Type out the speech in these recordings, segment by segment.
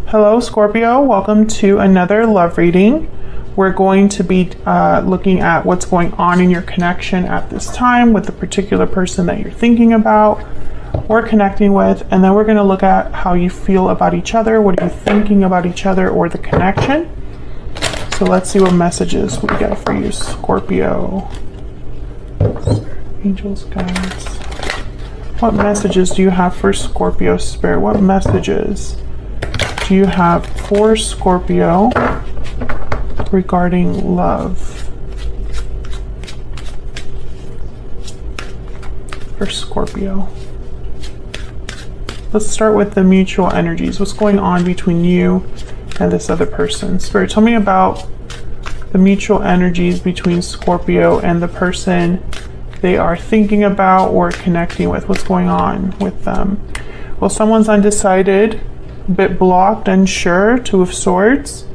Hello Scorpio, welcome to another love reading. We're going to be looking at what's going on in your connection at this time with the particular person that you're thinking about or connecting with, and then we're going to look at how you feel about each other. What are you thinking about each other or the connection? So let's see what messages we get for you, Scorpio. Angels, guides. What messages do you have for Scorpio Spirit? What messages do you have for Scorpio regarding love? For Scorpio. Let's start with the mutual energies. What's going on between you and this other person? Spirit, tell me about the mutual energies between Scorpio and the person they are thinking about or connecting with. What's going on with them? Well, someone's undecided, a bit blocked, unsure, Two of Swords.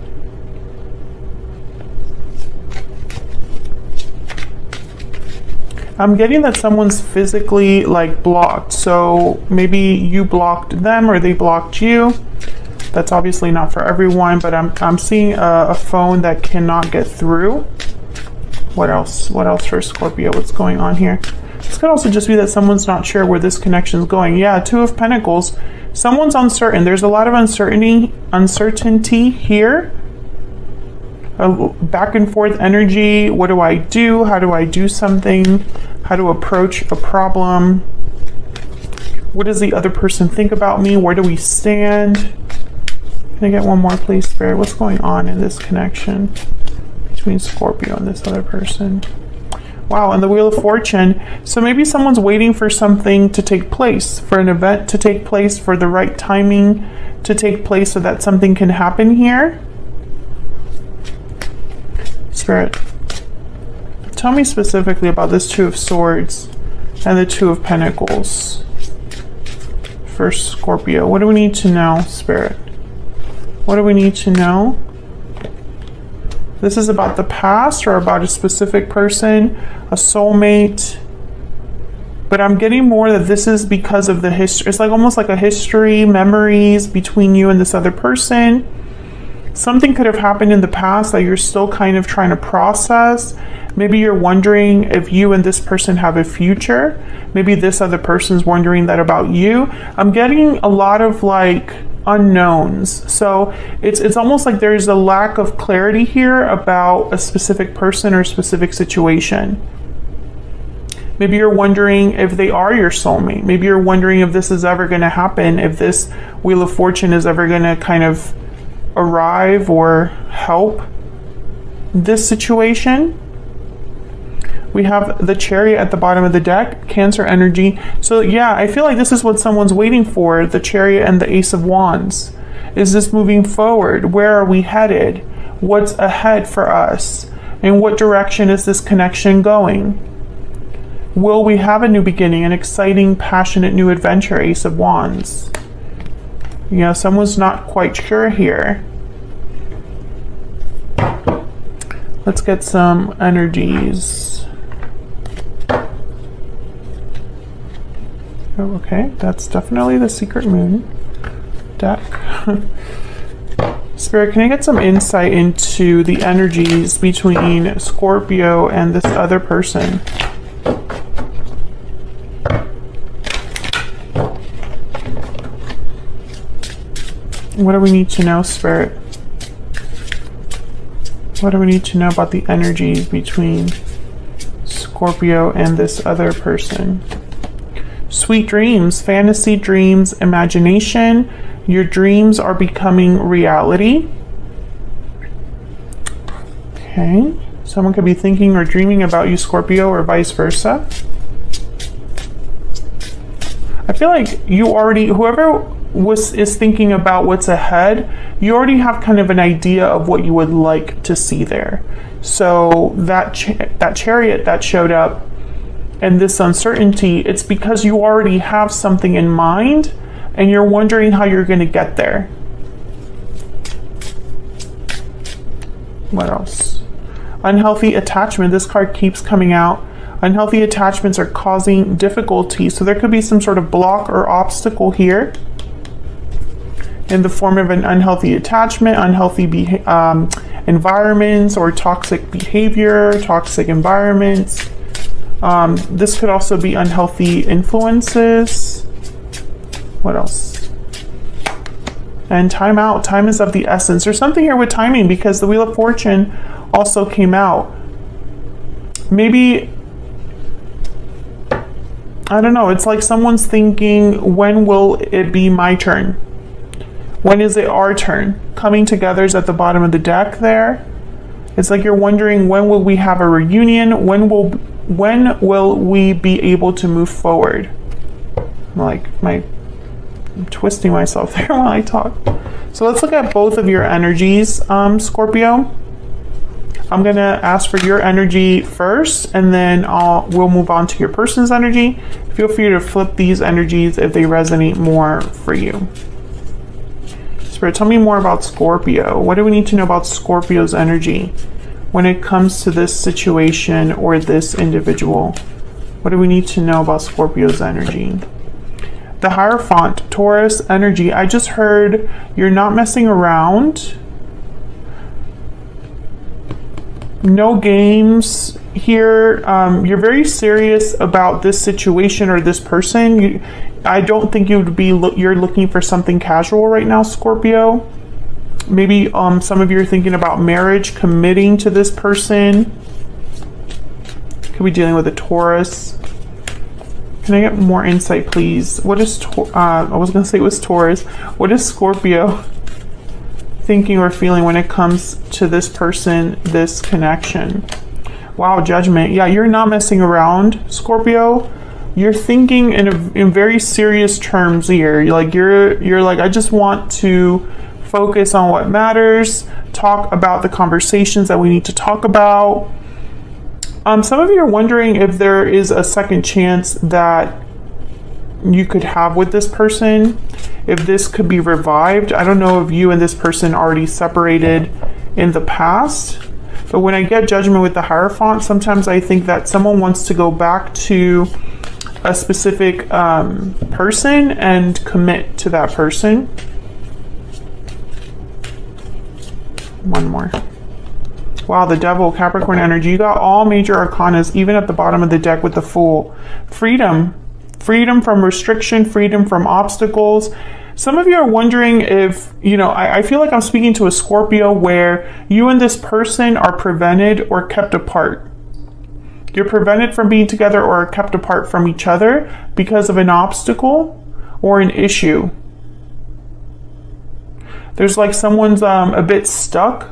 I'm getting that someone's physically like blocked. So maybe you blocked them or they blocked you. That's obviously not for everyone, but I'm seeing a phone that cannot get through. What else? What else for Scorpio? What's going on here? This could also just be that someone's not sure where this connection is going. Yeah, Two of Pentacles. Someone's uncertain. There's a lot of uncertainty here. A back and forth energy. What do I do? How do I do something? How to approach a problem? What does the other person think about me? Where do we stand? Can I get one more, please, Spirit? What's going on in this connection between Scorpio and this other person? Wow, and the Wheel of Fortune. So maybe someone's waiting for something to take place, for an event to take place, for the right timing to take place so that something can happen here. Spirit, tell me specifically about this Two of Swords and the Two of Pentacles for Scorpio. What do we need to know, Spirit? What do we need to know? This is about the past or about a specific person, a soulmate. But I'm getting more that this is because of the history. It's like almost like a history, memories between you and this other person. Something could have happened in the past that you're still kind of trying to process. Maybe you're wondering if you and this person have a future. Maybe this other person's wondering that about you. I'm getting a lot of like unknowns. So it's almost like there's a lack of clarity here about a specific person or a specific situation. Maybe you're wondering if they are your soulmate. Maybe you're wondering if this is ever going to happen, if this Wheel of Fortune is ever going to kind of arrive or help this situation. We have the Chariot at the bottom of the deck, Cancer energy. So yeah, I feel like this is what someone's waiting for, the Chariot and the Ace of Wands. Is this moving forward? Where are we headed? What's ahead for us? In what direction is this connection going? Will we have a new beginning, an exciting, passionate new adventure, Ace of Wands? You know, someone's not quite sure here. Let's get some energies. Oh, okay, that's definitely the Secret Moon deck. Spirit, can I get some insight into the energies between Scorpio and this other person? What do we need to know, Spirit? What do we need to know about the energies between Scorpio and this other person? Sweet dreams, fantasy dreams, imagination. Your dreams are becoming reality. Okay. Someone could be thinking or dreaming about you, Scorpio, or vice versa. I feel like you already, whoever is thinking about what's ahead, you already have kind of an idea of what you would like to see there. So that Chariot that showed up and this uncertainty, it's because you already have something in mind and you're wondering how you're going to get there. What else? Unhealthy attachment. This card keeps coming out. Unhealthy attachments are causing difficulty. So there could be some sort of block or obstacle here. in the form of an unhealthy attachment, unhealthy environments, or toxic behavior, toxic environments. This could also be unhealthy influences. What else? And time out. Time is of the essence. There's something here with timing because the Wheel of Fortune also came out. Maybe, I don't know, it's like someone's thinking, when will it be my turn? When is it our turn? Coming together is at the bottom of the deck there. It's like you're wondering, when will we have a reunion? When will we be able to move forward? I'm twisting myself there while I talk. So let's look at both of your energies, Scorpio. I'm gonna ask for your energy first, and then we'll move on to your person's energy. Feel free to flip these energies if they resonate more for you. Spirit, tell me more about Scorpio. What do we need to know about Scorpio's energy when it comes to this situation or this individual? What do we need to know about Scorpio's energy? The Hierophant, Taurus energy. I just heard you're not messing around. No games here. You're very serious about this situation or this person. I don't think you're looking for something casual right now, Scorpio. Maybe some of you are thinking about marriage, committing to this person. Could be dealing with a Taurus. Can I get more insight, please? What is I was gonna say it was Taurus. What is Scorpio thinking or feeling when it comes to this person, this connection? Wow, Judgment. Yeah, you're not messing around, Scorpio. You're thinking in very serious terms here. You're like, I just want to focus on what matters, talk about the conversations that we need to talk about. Some of you are wondering if there is a second chance that you could have with this person, if this could be revived. I don't know if you and this person already separated in the past, but when I get Judgment with the Hierophant, sometimes I think that someone wants to go back to a specific person and commit to that person. One more. Wow, the Devil, Capricorn energy. You got all major arcanas, even at the bottom of the deck with the Fool. Freedom. Freedom from restriction, freedom from obstacles. Some of you are wondering if, I feel like I'm speaking to a Scorpio where you and this person are prevented or kept apart. You're prevented from being together or kept apart from each other because of an obstacle or an issue. There's like someone's a bit stuck.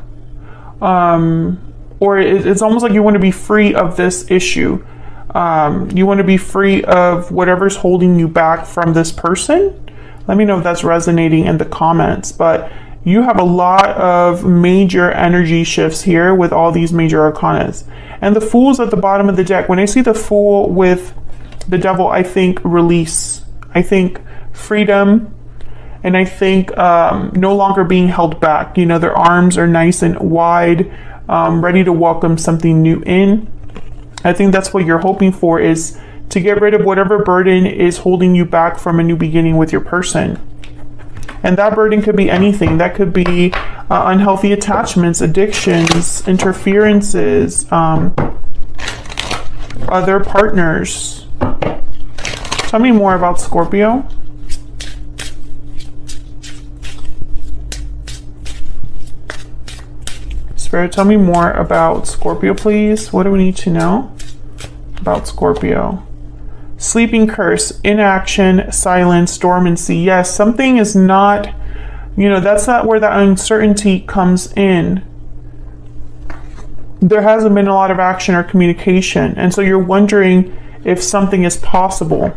Or it's almost like you want to be free of this issue. You want to be free of whatever's holding you back from this person. Let me know if that's resonating in the comments. But you have a lot of major energy shifts here with all these major arcanas. And the Fool's at the bottom of the deck. When I see the Fool with the Devil, I think release. I think freedom. And I think no longer being held back. Their arms are nice and wide, ready to welcome something new in. I think that's what you're hoping for, is to get rid of whatever burden is holding you back from a new beginning with your person. And that burden could be anything. That could be unhealthy attachments, addictions, interferences, other partners. Tell me more about Scorpio. Spirit, tell me more about Scorpio, please. What do we need to know about Scorpio? Sleeping curse, inaction, silence, dormancy. Yes, something is not, that's not where that uncertainty comes in. There hasn't been a lot of action or communication. And so you're wondering if something is possible.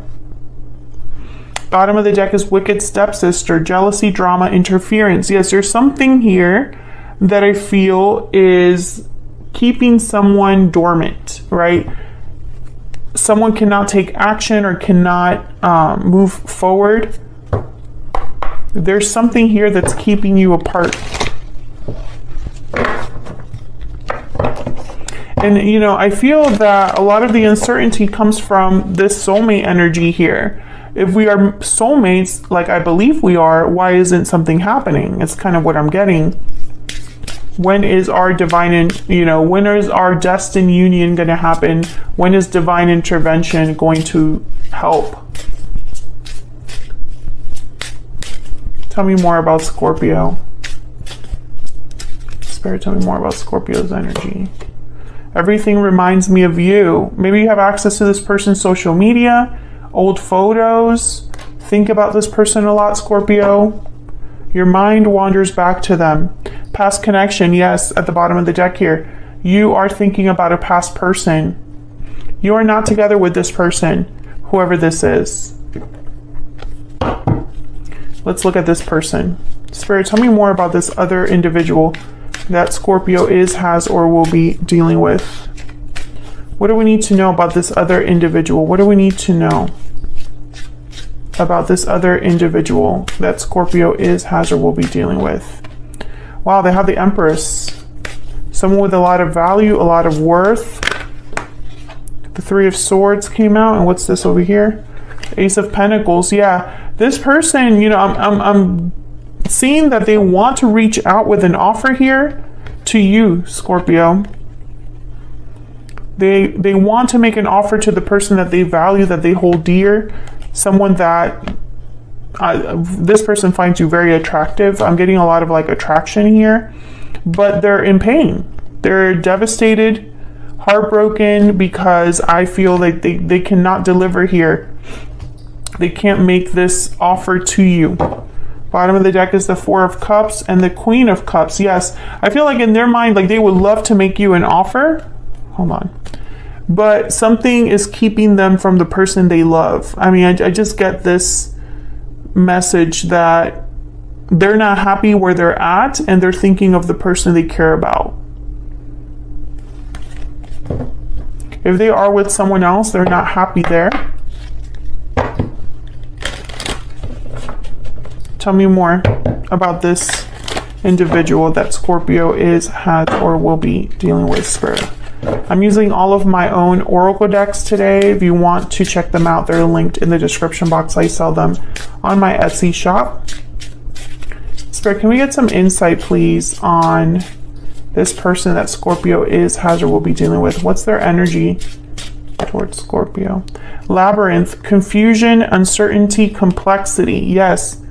Bottom of the deck is wicked stepsister, jealousy, drama, interference. Yes, there's something here that I feel is keeping someone dormant, right? Someone cannot take action or cannot move forward. There's something here that's keeping you apart. And, I feel that a lot of the uncertainty comes from this soulmate energy here. if we are soulmates, like I believe we are, why isn't something happening? It's kind of what I'm getting. When is our divine, when is our destined union going to happen? When is divine intervention going to help? Tell me more about Scorpio. Spirit, tell me more about Scorpio's energy. Everything reminds me of you. Maybe you have access to this person's social media, old photos. Think about this person a lot, Scorpio. Your mind wanders back to them. Past connection, yes, at the bottom of the deck here. You are thinking about a past person. You are not together with this person, whoever this is. Let's look at this person. Spirit, tell me more about this other individual that Scorpio is, has, or will be dealing with. What do we need to know about this other individual? What do we need to know about this other individual that Scorpio is, has, or will be dealing with? Wow, they have the Empress. Someone with a lot of value, a lot of worth. The Three of Swords came out, and what's this over here? Ace of Pentacles. Yeah, this person, I'm seeing that they want to reach out with an offer here to you, Scorpio. They want to make an offer to the person that they value, that they hold dear, someone that this person finds you very attractive. I'm getting a lot of like attraction here, but they're in pain. They're devastated, heartbroken, because I feel like they cannot deliver here. They can't make this offer to you. Bottom of the deck is the Four of Cups and the Queen of Cups. Yes, I feel like in their mind, like they would love to make you an offer. Hold on. But something is keeping them from the person they love. I mean, I just get this message that they're not happy where they're at and they're thinking of the person they care about. If they are with someone else, they're not happy there. Tell me more about this individual that Scorpio is, has, or will be dealing with, Spirit. I'm using all of my own oracle decks today. If you want to check them out, they're linked in the description box. I sell them on my Etsy shop. Spirit, can we get some insight, please, on this person that Scorpio is, has, or will be dealing with? What's their energy towards Scorpio? Labyrinth, confusion, uncertainty, complexity. Yes.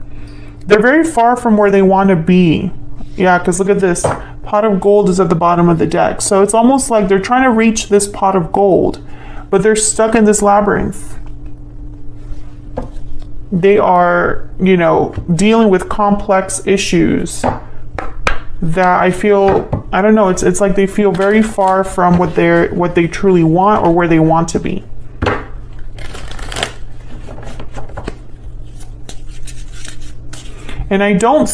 They're very far from where they want to be. Yeah, because look at this. Pot of gold is at the bottom of the deck. So it's almost like they're trying to reach this pot of gold, but they're stuck in this labyrinth. They are, dealing with complex issues that I feel, I don't know, it's like they feel very far from what they truly want or where they want to be. And I don't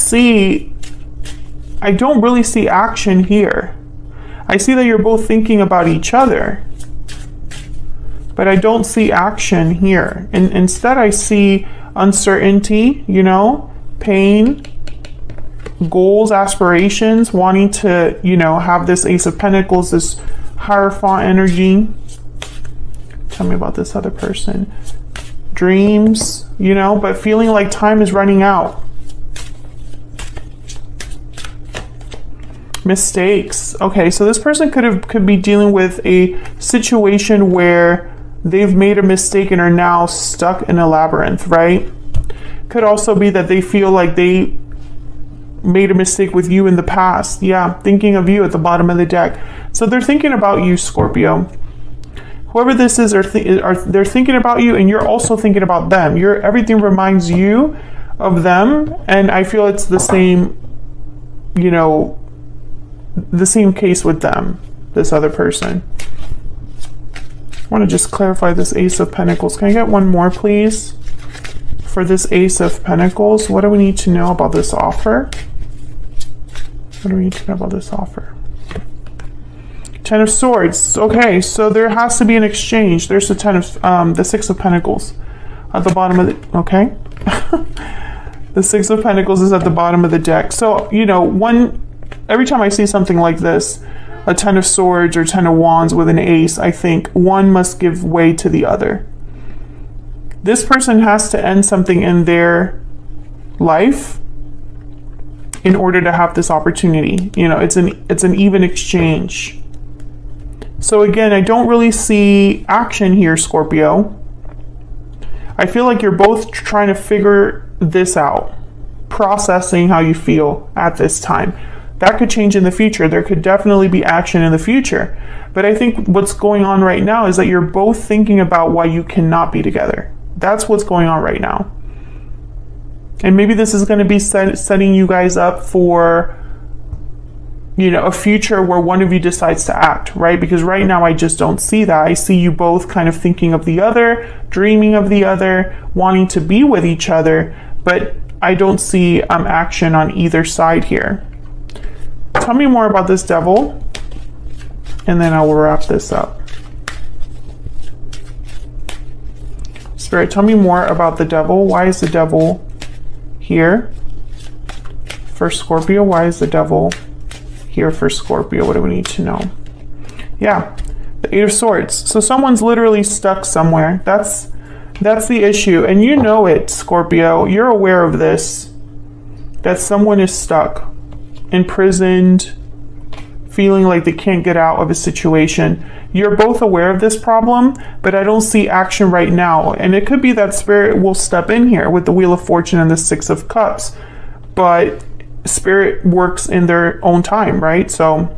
really see action here. I see that you're both thinking about each other, but I don't see action here. And instead I see uncertainty, pain, goals, aspirations, wanting to, have this Ace of Pentacles, this Hierophant energy. Tell me about this other person. Dreams, but feeling like time is running out. Mistakes. Okay, so this person could be dealing with a situation where they've made a mistake and are now stuck in a labyrinth, right? Could also be that they feel like they made a mistake with you in the past. Yeah, thinking of you at the bottom of the deck. So they're thinking about you, Scorpio. Whoever this is, they're thinking about you, and you're also thinking about them. Everything reminds you of them, and I feel it's the same, the same case with them, this other person. I want to just clarify this Ace of Pentacles. Can I get one more, please? For this Ace of Pentacles, what do we need to know about this offer? What do we need to know about this offer? Ten of Swords. Okay, so there has to be an exchange. There's the Six of Pentacles at the bottom of the, okay. The Six of Pentacles is at the bottom of the deck. So, every time I see something like this, a Ten of Swords or Ten of Wands with an ace, I think one must give way to the other. This person has to end something in their life in order to have this opportunity. You know, it's an even exchange. So again, I don't really see action here, Scorpio. I feel like you're both trying to figure this out, processing how you feel at this time. That could change in the future. There could definitely be action in the future. But I think what's going on right now is that you're both thinking about why you cannot be together. That's what's going on right now. And maybe this is going to be setting you guys up for, you know, a future where one of you decides to act, right? Because right now I just don't see that. I see you both kind of thinking of the other, dreaming of the other, wanting to be with each other, but I don't see action on either side here. Tell me more about this Devil, and then I will wrap this up. Spirit, tell me more about the Devil. Why is the Devil here for Scorpio? Why is the Devil here for Scorpio? What do we need to know? Yeah, the Eight of Swords. So someone's literally stuck somewhere. That's the issue. And you know it, Scorpio. You're aware of this. That someone is stuck, imprisoned, feeling like they can't get out of a situation. You're both aware of this problem, but I don't see action right now. And it could be that Spirit will step in here with the Wheel of Fortune and the Six of Cups. But Spirit works in their own time, right? So